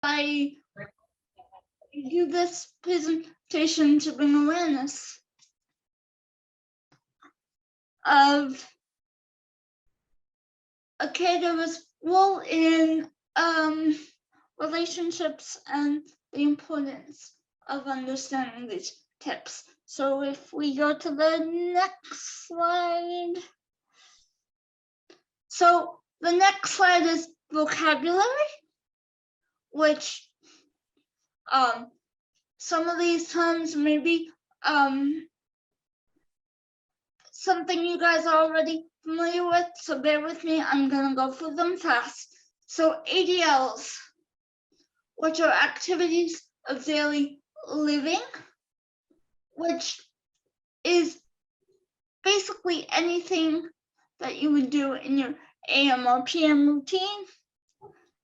I do this presentation to bring awareness of a caregiver's role in relationships and the importance of understanding these tips. So if we go to the next slide. So the next slide is vocabulary, which some of these terms may be something you guys are already familiar with, so bear with me, I'm gonna go through them fast. So ADLs, which are activities of daily living, which is basically anything that you would do in your AM or PM routine.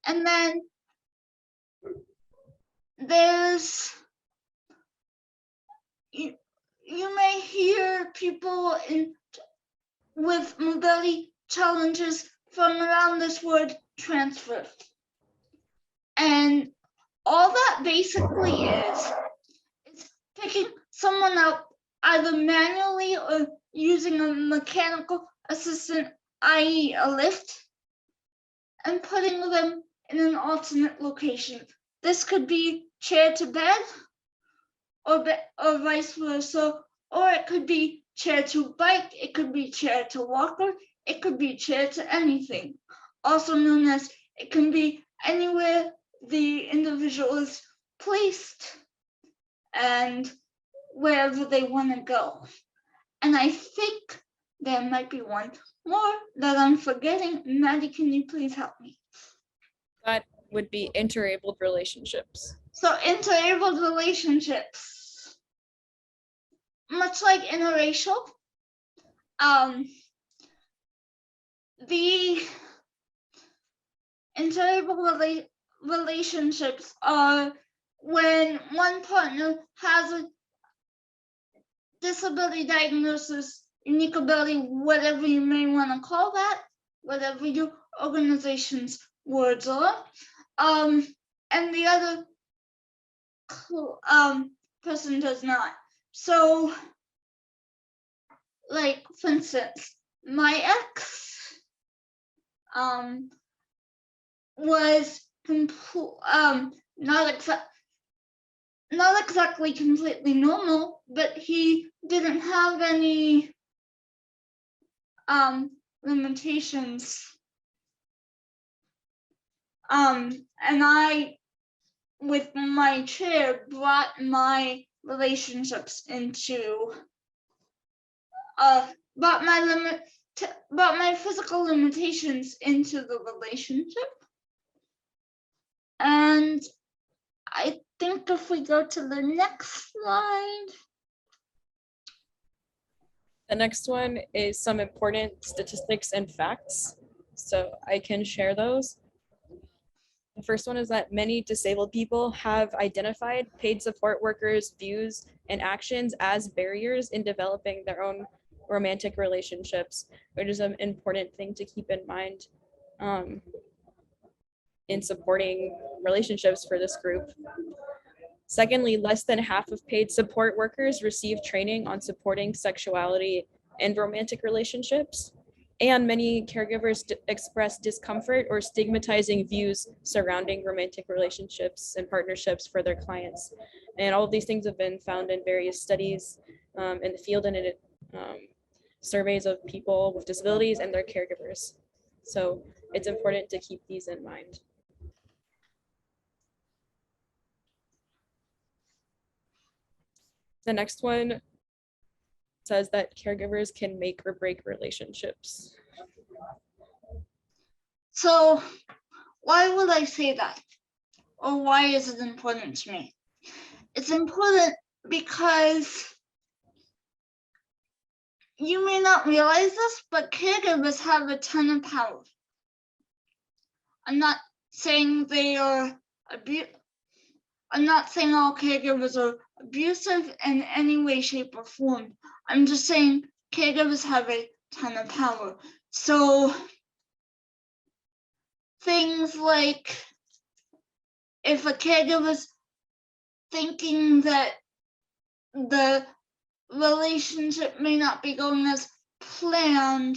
And then there's, you may hear people with mobility challenges from around this word transfer. And all that basically is picking someone up either manually or using a mechanical assistant, i.e. a lift, and putting them in an alternate location. This could be chair to bed or vice versa, or it could be chair to bike, it could be chair to walker, it could be chair to anything. Also known as, it can be anywhere the individual is placed and wherever they want to go. And I think there might be one more that I'm forgetting. Maddie, can you please help me? That would be interabled relationships. So interabled relationships, much like interracial, the interabled relationships are when one partner has a disability diagnosis, unique ability, whatever you may want to call that, whatever your organization's words are, and the other person does not. So, like for instance, my ex was not exactly completely normal, but he didn't have any limitations. And I, with my chair, brought my relationships into brought my physical limitations into the relationship. And I think if we go to the next slide. The next one is some important statistics and facts. So I can share those. The first one is that many disabled people have identified paid support workers' views and actions as barriers in developing their own romantic relationships, which is an important thing to keep in mind in supporting relationships for this group. Secondly, less than half of paid support workers receive training on supporting sexuality and romantic relationships. And many caregivers express discomfort or stigmatizing views surrounding romantic relationships and partnerships for their clients. And all of these things have been found in various studies in the field and in surveys of people with disabilities and their caregivers. So it's important to keep these in mind. The next one says that caregivers can make or break relationships. So why would I say that? Or why is it important to me? It's important because you may not realize this, but caregivers have a ton of power. I'm not saying they are I'm not saying all caregivers are abusive in any way, shape, or form. I'm just saying caregivers have a ton of power. So things like if a caregiver's thinking that the relationship may not be going as planned,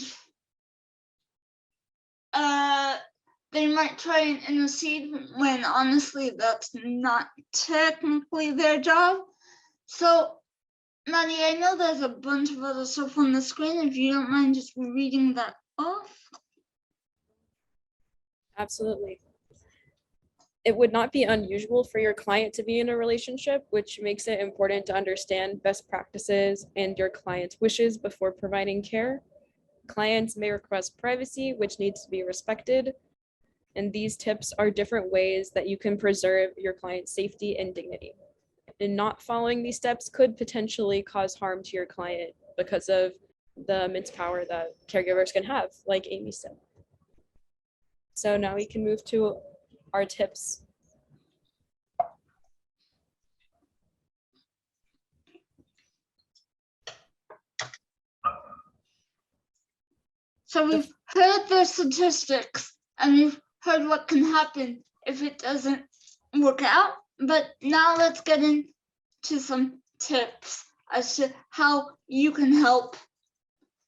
they might try and intercede when honestly that's not technically their job. So, Maddie, I know there's a bunch of other stuff on the screen. If you don't mind just reading that off. Absolutely. It would not be unusual for your client to be in a relationship, which makes it important to understand best practices and your client's wishes before providing care. Clients may request privacy, which needs to be respected. And these tips are different ways that you can preserve your client's safety and dignity. And not following these steps could potentially cause harm to your client because of the immense power that caregivers can have, like Amy said. So now we can move to our tips. So we've heard the statistics and we've heard what can happen if it doesn't work out, but now let's get into some tips as to how you can help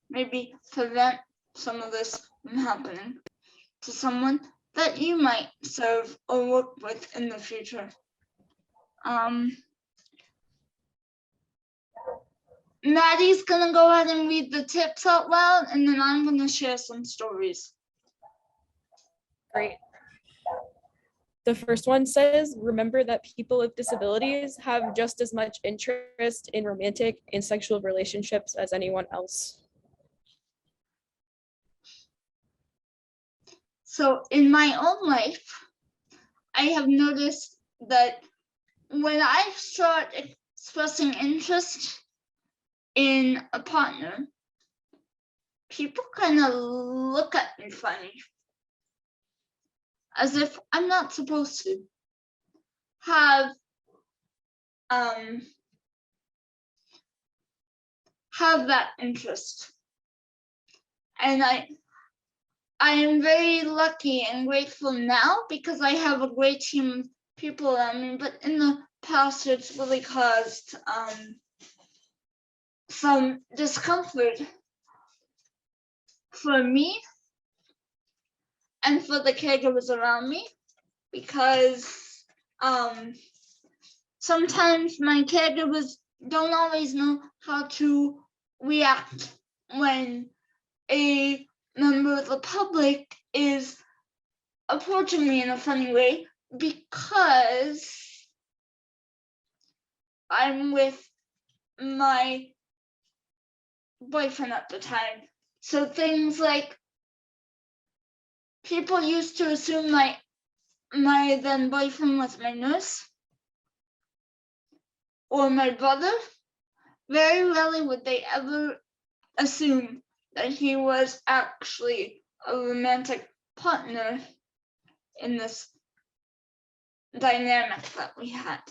maybe prevent some of this from happening to someone that you might serve or work with in the future. Maddie's gonna go ahead and read the tips out loud, and then I'm gonna share some stories. Great. The first one says, remember that people with disabilities have just as much interest in romantic and sexual relationships as anyone else. So in my own life, I have noticed that when I start expressing interest in a partner, people kind of look at me funny, as if I'm not supposed to have that interest. And I am very lucky and grateful now because I have a great team of people around me, but in the past it's really caused some discomfort for me and for the caregivers around me, because sometimes my caregivers don't always know how to react when a member of the public is approaching me in a funny way, because I'm with my boyfriend at the time. So things like, people used to assume my then boyfriend was my nurse or my brother. Very rarely would they ever assume that he was actually a romantic partner in this dynamic that we had.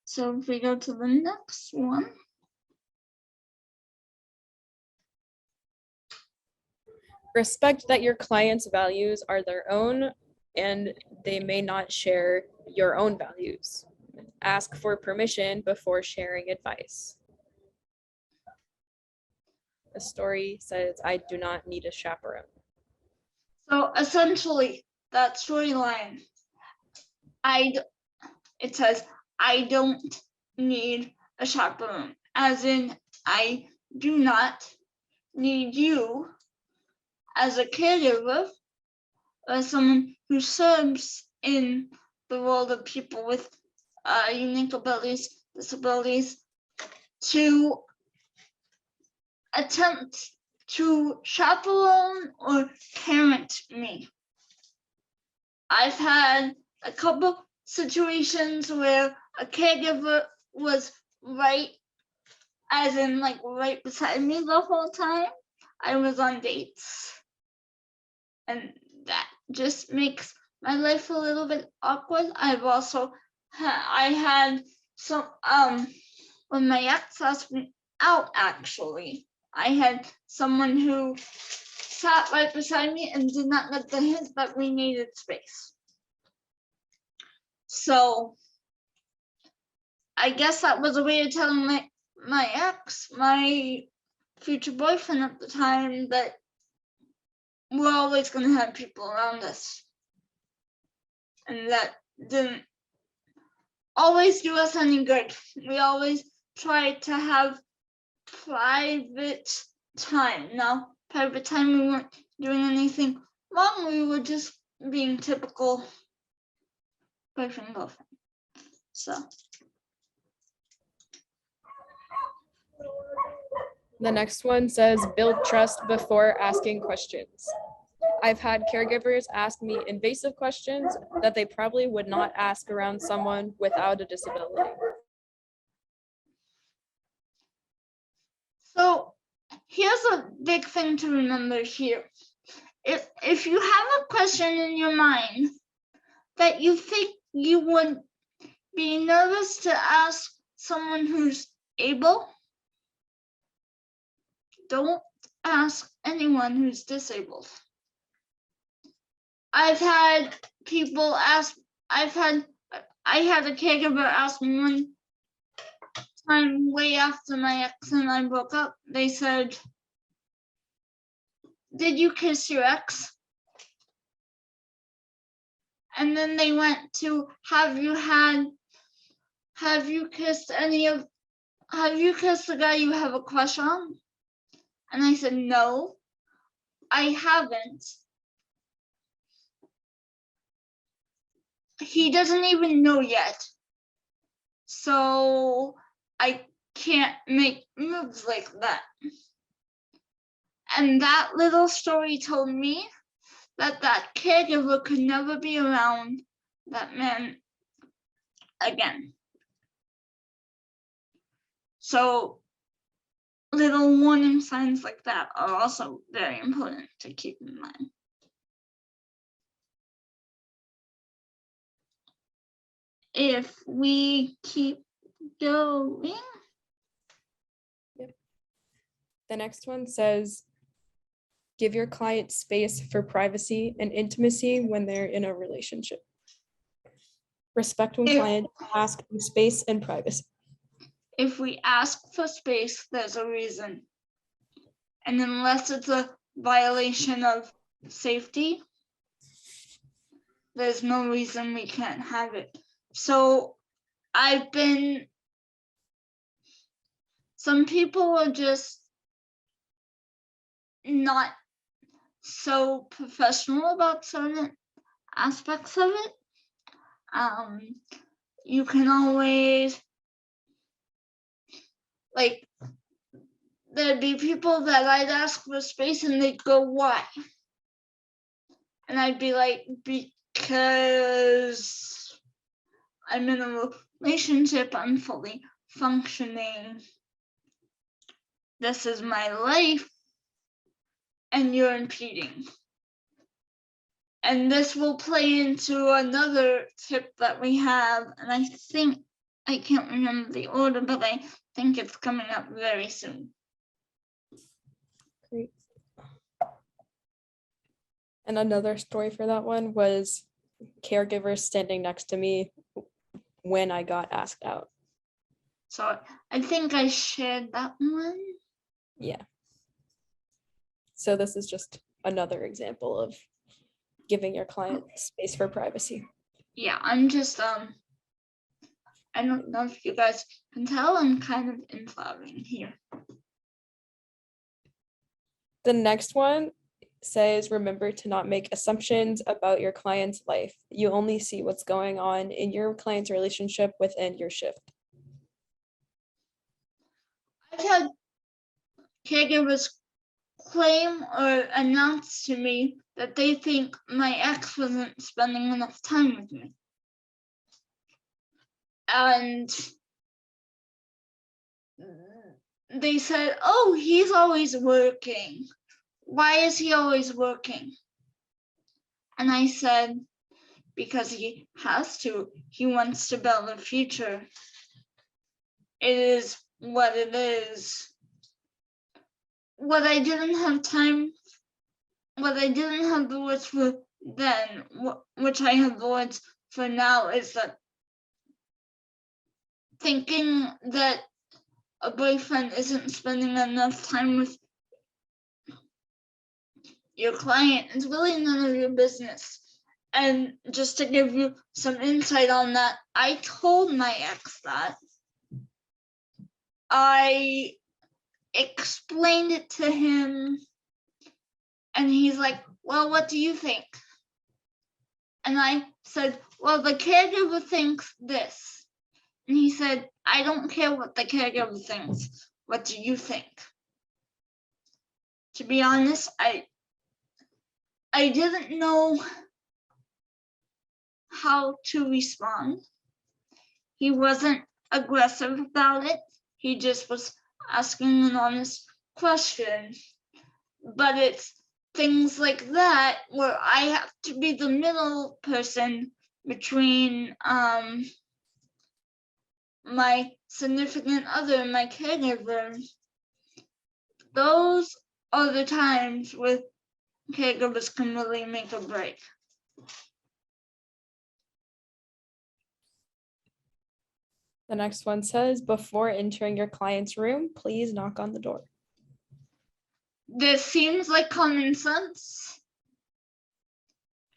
So if we go to the next one. Respect that your client's values are their own and they may not share your own values. Ask for permission before sharing advice. The story says, I do not need a chaperone. So essentially, that storyline, it says, I don't need a chaperone, as in, I do not need you as a caregiver, as someone who serves in the world of people with unique abilities, disabilities, to attempt to chaperone or parent me. I've had a couple situations where a caregiver was right, as in like right beside me the whole time I was on dates. And that just makes my life a little bit awkward. I've also I had some when my ex asked me out, actually, I had someone who sat right beside me and did not get the hint that we needed space. So I guess that was a way of telling my ex, my future boyfriend at the time, that we're always going to have people around us. And that didn't always do us any good. We always tried to have private time. Now, private time, we weren't doing anything wrong. We were just being typical boyfriend, girlfriend. So. The next one says, build trust before asking questions. I've had caregivers ask me invasive questions that they probably would not ask around someone without a disability. So here's a big thing to remember here. If you have a question in your mind that you think you would be nervous to ask someone who's able, don't ask anyone who's disabled. I've had people ask, I had a caregiver ask me one time way after my ex and I broke up. They said, "Did you kiss your ex?" And then they went to, have you kissed the guy you have a crush on? And I said, no, I haven't. He doesn't even know yet. So I can't make moves like that. And that little story told me that caregiver could never be around that man again. So little warning signs like that are also very important to keep in mind. If we keep going. Yep. The next one says, give your client space for privacy and intimacy when they're in a relationship. Respect when clients ask for space and privacy. If we ask for space, there's a reason. And unless it's a violation of safety, there's no reason we can't have it. So some people are just not so professional about certain aspects of it. You can always, like, there'd be people that I'd ask for space and they'd go, why? And I'd be like, because I'm in a relationship, I'm fully functioning. This is my life, and you're impeding. And this will play into another tip that we have, and I think, I can't remember the order, but I think it's coming up very soon. Great. And another story for that one was caregivers standing next to me when I got asked out. So I think I shared that one. Yeah. So this is just another example of giving your client space for privacy. Yeah, I'm just, I don't know if you guys can tell, I'm kind of improvising here. The next one says, remember to not make assumptions about your client's life. You only see what's going on in your client's relationship within your shift. I've had caregivers claim or announce to me that they think my ex wasn't spending enough time with me. And they said, oh, he's always working. Why is he always working? And I said, because he has to. He wants to build a future. It is what it is. What I didn't have the words for then, which I have the words for now is that thinking that a boyfriend isn't spending enough time with your client is really none of your business. And just to give you some insight on that, I told my ex that. I explained it to him, and he's like, well, what do you think? And I said, well, the caregiver thinks this. And he said, I don't care what the caregiver thinks. What do you think? To be honest, I didn't know how to respond. He wasn't aggressive about it. He just was asking an honest question. But it's things like that where I have to be the middle person between my significant other and my caregiver. Those are the times where caregivers can really make a break. The next one says, before entering your client's room, please knock on the door. This seems like common sense.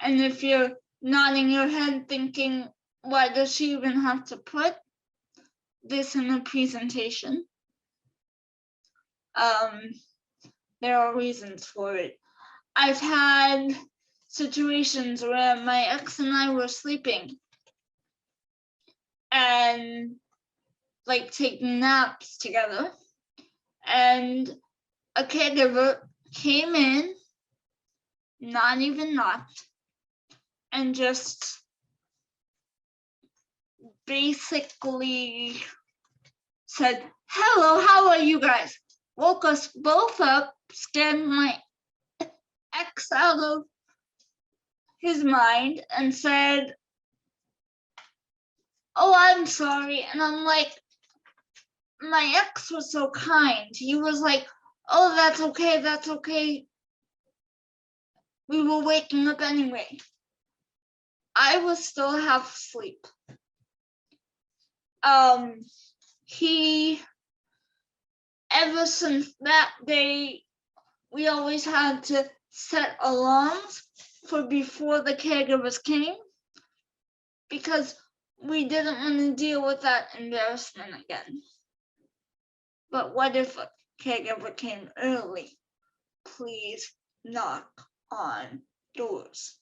And if you're nodding your head thinking, why does she even have to put this in a presentation? There are reasons for it. I've had situations where my ex and I were sleeping and like taking naps together, and a caregiver came in, not even knocked, and just basically said, hello, how are you guys? Woke us both up, scared my ex out of his mind, and said, oh, I'm sorry. And I'm like, my ex was so kind. He was like, oh, that's okay, that's okay. We were waking up anyway. I was still half asleep. He, ever since that day, we always had to set alarms for before the caregivers came, because we didn't want to deal with that embarrassment again. But what if a caregiver came early? Please knock on doors.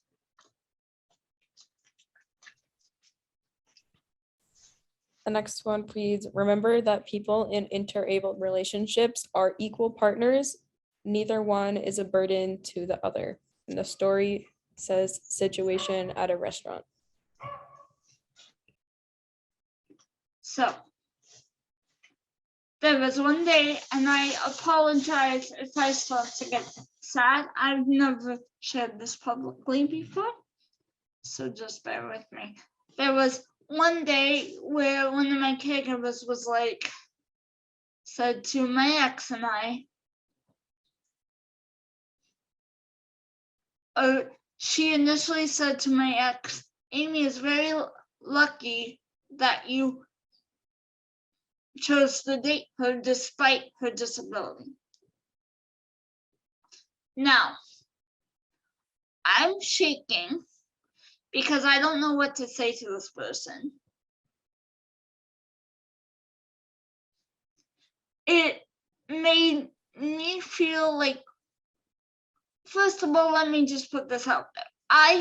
The next one, please remember that people in interabled relationships are equal partners. Neither one is a burden to the other. And the story says situation at a restaurant. So there was one day, and I apologize if I start to get sad. I've never shared this publicly before, so just bear with me. There was one day where one of my caregivers was like, said to my ex and I, or she initially said to my ex, Amy is very lucky that you chose to date her despite her disability. Now, I'm shaking because I don't know what to say to this person. It made me feel like, first of all, let me just put this out there. I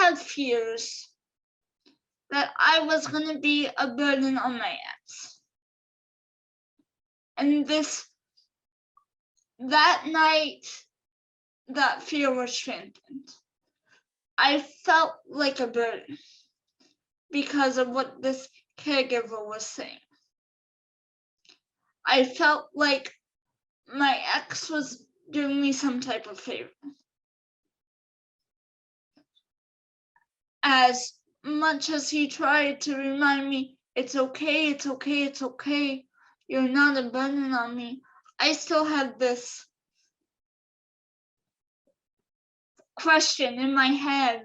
had fears that I was going to be a burden on my ex. And that night, that fear was strengthened. I felt like a burden because of what this caregiver was saying. I felt like my ex was doing me some type of favor. As much as he tried to remind me, it's okay, it's okay, it's okay, you're not a burden on me, I still had this question in my head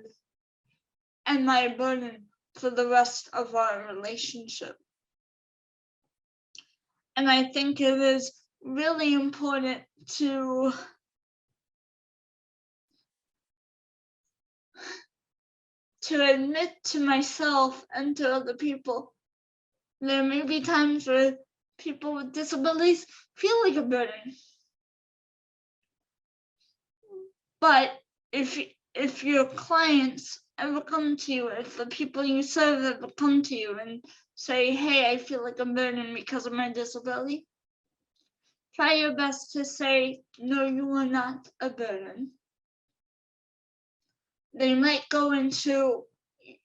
and my burden for the rest of our relationship. And I think it is really important to admit to myself and to other people, there may be times where people with disabilities feel like a burden. But if your clients ever come to you, if the people you serve ever come to you and say, hey, I feel like a burden because of my disability, try your best to say, no, you are not a burden. They might go into,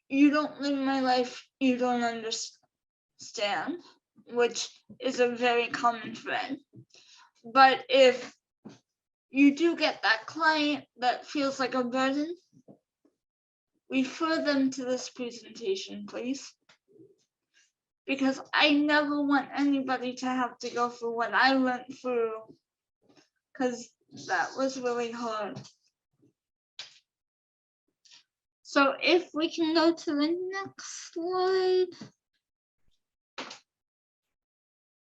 you don't live my life, you don't understand, which is a very common thread. But if you do get that client that feels like a burden, refer them to this presentation, please. Because I never want anybody to have to go through what I went through, because that was really hard. So if we can go to the next slide.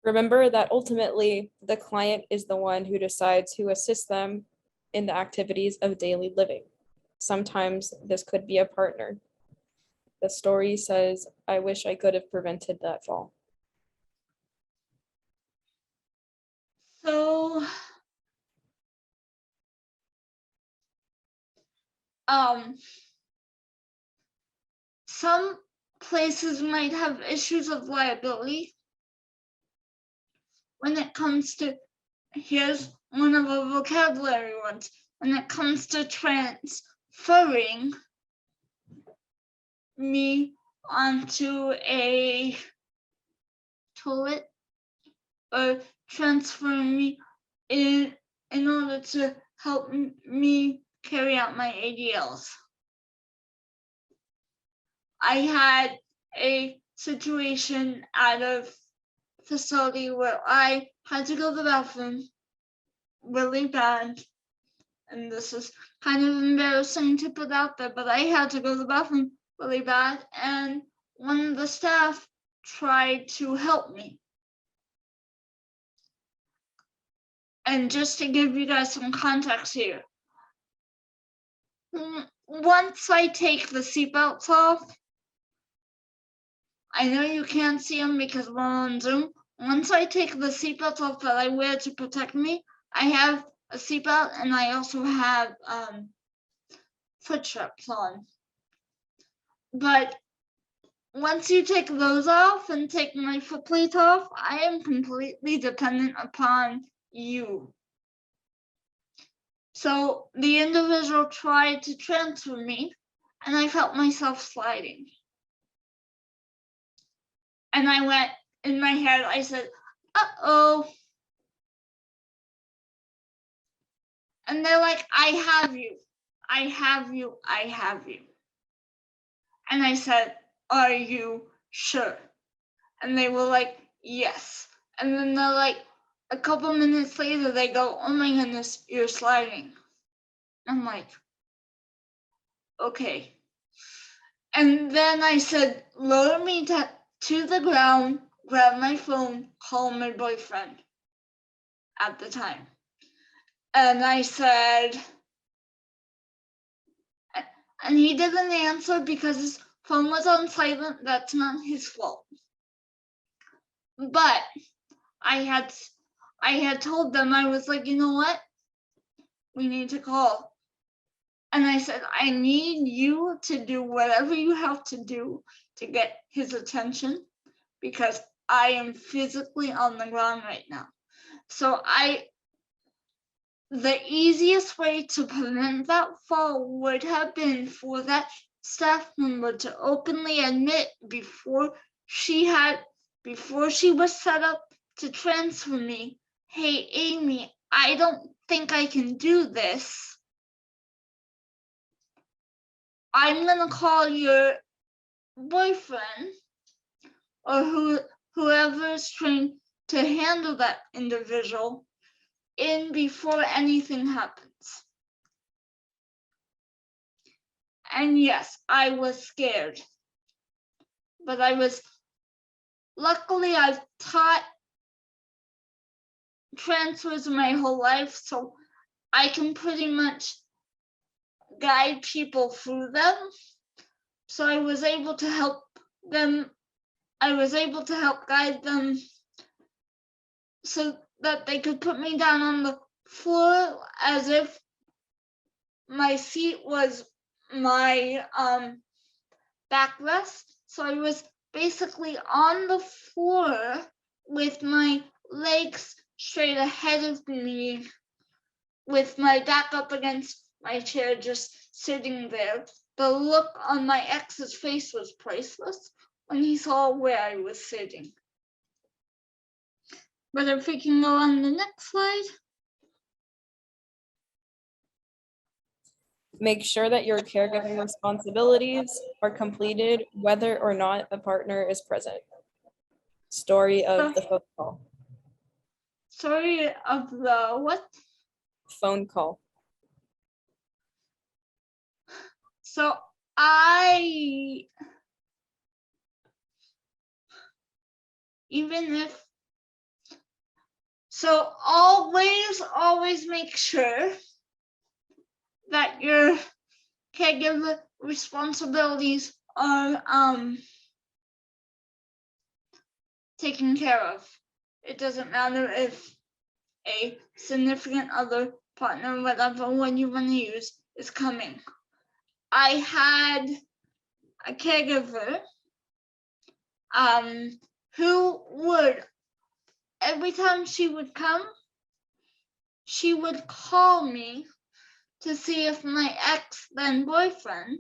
Remember that ultimately the client is the one who decides who assists them in the activities of daily living. Sometimes this could be a partner. The story says, I wish I could have prevented that fall. So, some places might have issues of liability when it comes to, here's one of our vocabulary words, when it comes to transferring me onto a toilet or transferring me in order to help me carry out my ADLs. I had a situation at a facility where I had to go to the bathroom really bad. And this is kind of embarrassing to put out there, but I had to go to the bathroom really bad. And one of the staff tried to help me. And just to give you guys some context here, once I take the seatbelts off, I know you can't see them because we're on Zoom. Once I take the seatbelts off that I wear to protect me, I have a seatbelt and I also have foot straps on. But once you take those off and take my foot plate off, I am completely dependent upon you. So the individual tried to transfer me and I felt myself sliding. And I went, in my head, I said, uh-oh. And they're like, I have you, I have you, I have you. And I said, are you sure? And they were like, yes. And then they're like, a couple minutes later, they go, oh my goodness, you're sliding. I'm like, okay. And then I said, lower me to the ground, grab my phone, call my boyfriend at the time. And I said, and he didn't answer because his phone was on silent. That's not his fault. But I had told them, I was like, you know what? We need to call. And I said, I need you to do whatever you have to do to get his attention because I am physically on the ground right now. So the easiest way to prevent that fall would have been for that staff member to openly admit before she was set up to transfer me, hey, Amy, I don't think I can do this. I'm gonna call your boyfriend or whoever is trained to handle that individual in before anything happens. And yes, I was scared. But luckily I've taught transfers my whole life, so I can pretty much guide people through them. So I was able to help them. I was able to help guide them so that they could put me down on the floor as if my seat was my backrest. So I was basically on the floor with my legs straight ahead of me, with my back up against my chair, just sitting there. The look on my ex's face was priceless when he saw where I was sitting. But if we can go on the next slide. Make sure that your caregiving responsibilities are completed whether or not a partner is present. Story of the phone call. Story of the what? Phone call. So always make sure that your caregiver responsibilities are taken care of. It doesn't matter if a significant other, partner, whatever one you want to use is coming. I had a caregiver who would, every time she would come, she would call me to see if my ex, then boyfriend,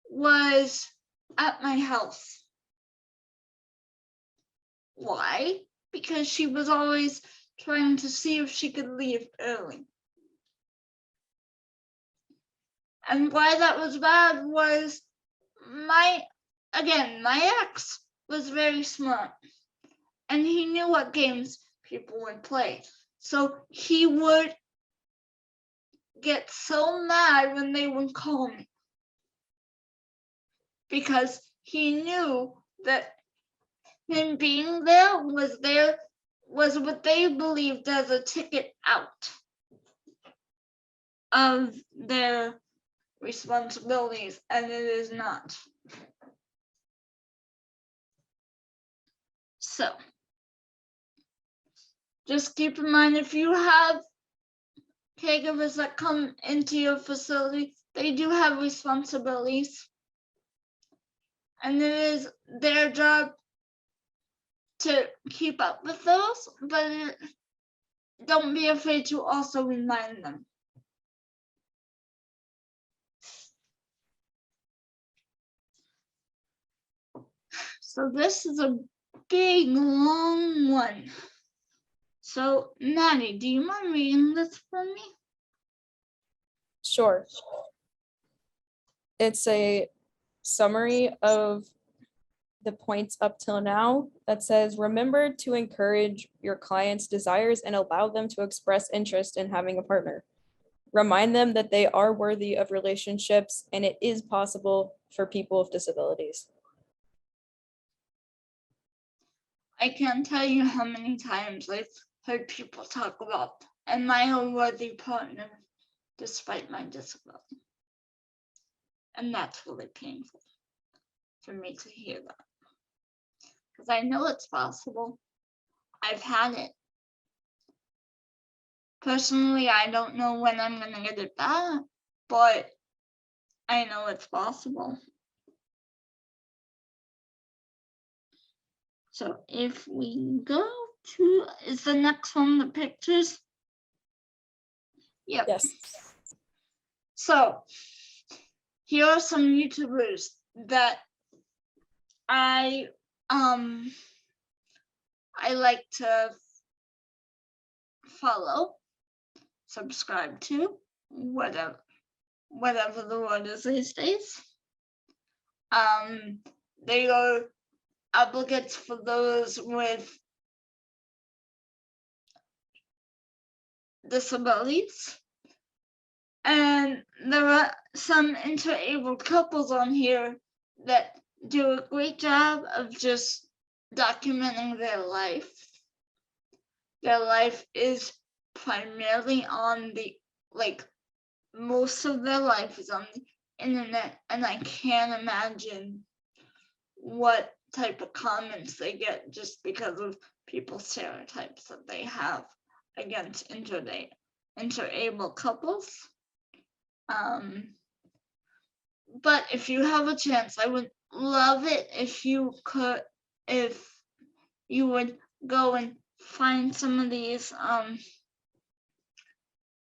was at my house. Why? Because she was always trying to see if she could leave early. And why that was bad was my ex was very smart, and he knew what games people would play. So he would get so mad when they would call me, because he knew that him being there was what they believed as a ticket out of their responsibilities, and it is not. So just keep in mind, if you have caregivers that come into your facility, they do have responsibilities, and it is their job to keep up with those, but don't be afraid to also remind them. So this is a big, long one. So Maddie, do you mind reading this for me? Sure. It's a summary of the points up till now that says, remember to encourage your clients' desires and allow them to express interest in having a partner. Remind them that they are worthy of relationships and it is possible for people with disabilities. I can't tell you how many times I've heard people talk about, am I a worthy partner despite my disability? And that's really painful for me to hear that. Because I know it's possible. I've had it. Personally, I don't know when I'm going to get it back, but I know it's possible. So if we go to, is the next one the pictures? Yep. Yes. So here are some YouTubers that I like to follow, subscribe to, whatever the word is these days. They are obligates for those with disabilities. And there are some interabled couples on here that do a great job of just documenting their life. Their life is primarily on the, like, most of their life is on the internet, and I can't imagine what type of comments they get just because of people's stereotypes that they have against interabled couples. But if you have a chance, I would love it if you would go and find some of these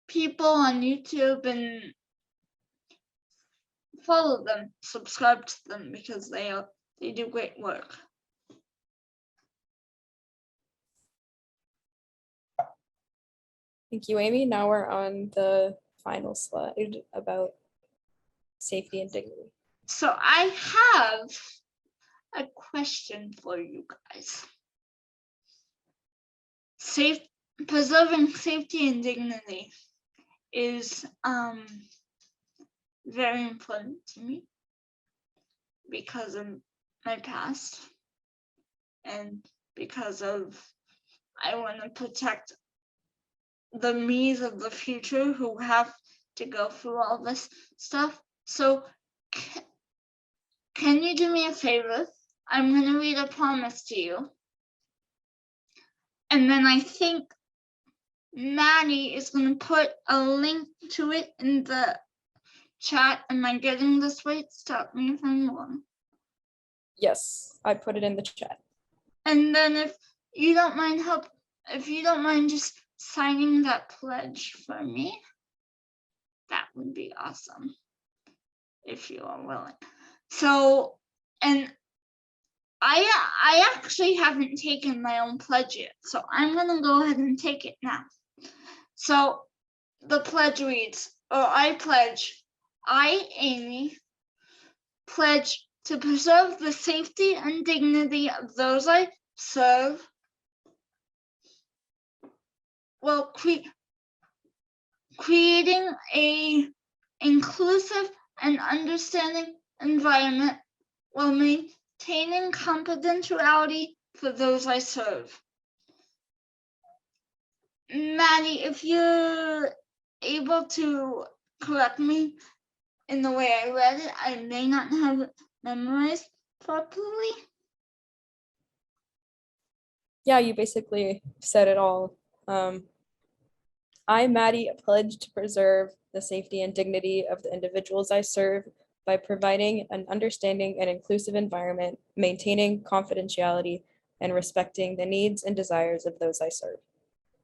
people on YouTube and follow them, subscribe to them, because they do great work. Thank you, Amy. Now we're on the final slide about safety and dignity. So I have a question for you guys. Preserving safety and dignity is very important to me because of my past and because of I want to protect the me's of the future who have to go through all this stuff. So can you do me a favor? I'm going to read a promise to you. And then I think Maddie is going to put a link to it in the chat. Am I getting this right? Stop me if I'm wrong. Yes, I put it in the chat. And then if you don't mind just signing that pledge for me, that would be awesome, if you are willing. So, and I actually haven't taken my own pledge yet, so I'm gonna go ahead and take it now. So the pledge reads, I, Amy, pledge to preserve the safety and dignity of those I serve, while creating a inclusive and understanding environment while maintaining confidentiality for those I serve. Maddie, if you're able to correct me in the way I read it, I may not have it memorized properly. Yeah, you basically said it all. I, Maddie, pledge to preserve the safety and dignity of the individuals I serve by providing an understanding and inclusive environment, maintaining confidentiality, and respecting the needs and desires of those I serve.